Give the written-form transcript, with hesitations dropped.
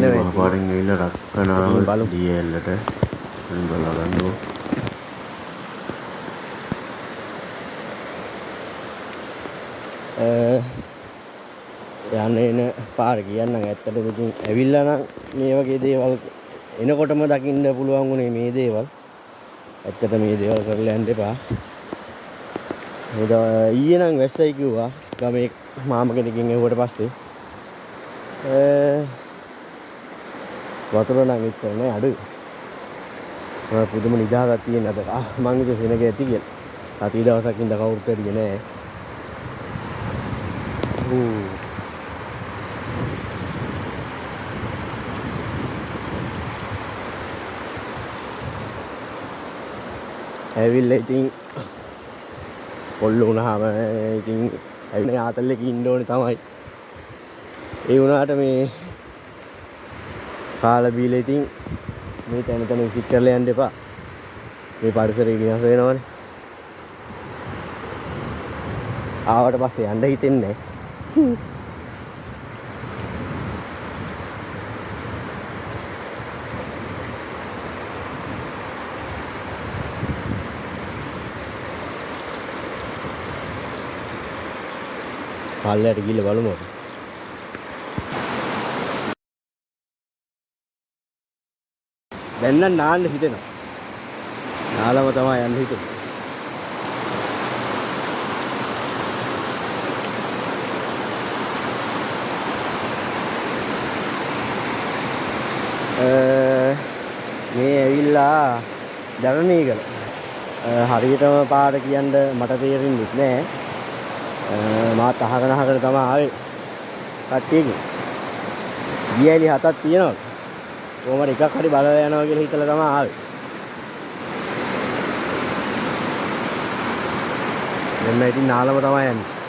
තියෙනවා මහ ඇති. පාරෙන් ගිහිල්ලා රක්කනාව ඉතින් බලමු. DL-ට මම බලා ගන්නවා. යන්න එන පාර කියන්නම් ඇත්තටම ඉතින් ඇවිල්ලා නම් මේ වගේ දේවල් එනකොටම දකින්න පුළුවන් උනේ මේ දේවල්. ඇත්තට මේ දේවල් කරලා යන්න එපා. ඊයේ නම් වැස්සයි කිව්වා ගමේ මාම කෙනකින් එව්වට පස්සේ වතුර නම් එච්චර නෑ අඩුයි. පුදුම නිදාගක් තියෙන අද මං හිතුවේ සෙනග ඇති කියලා. සති දවසක් ඉඳ කවුරුත් ඇරියේ නෑ. ඇවිල්ලා ඉතින් පොල්ල වුණාම ඉතින් ඇවිල්ලා ආතල්ලක ඉන්න ඕනේ තමයි. ඒ වුණාට මේ කාලා බීලා ඉතින් මේ තැන තැන විසිට කරලා යන්න එපා. මේ පරිසරය විනාශ වෙනවනේ. ආවට පස්සේ යන්න හිතෙන්නේ නැහැ. පල්ලයට ගිහිල්ලා බලමු. දැන් නම් නාන්න හිතෙනවා. නාලම තමයි යන්න හිතෙන්නේ. මේ ඇවිල්ලා දරණීගල. හරියටම පාර කියන්න මට තේරෙන්නේ නැහැ. මාත් අහගෙන තමයි ආවේ. කට්ටියකින්. ගියලි 7ක් තියෙනවා. කොහමද එකක් හරි බලලා යනවා කියලා හිතලා තමයි ආවේ. දැන් ඉතින් නාලම තමයි යන්නේ.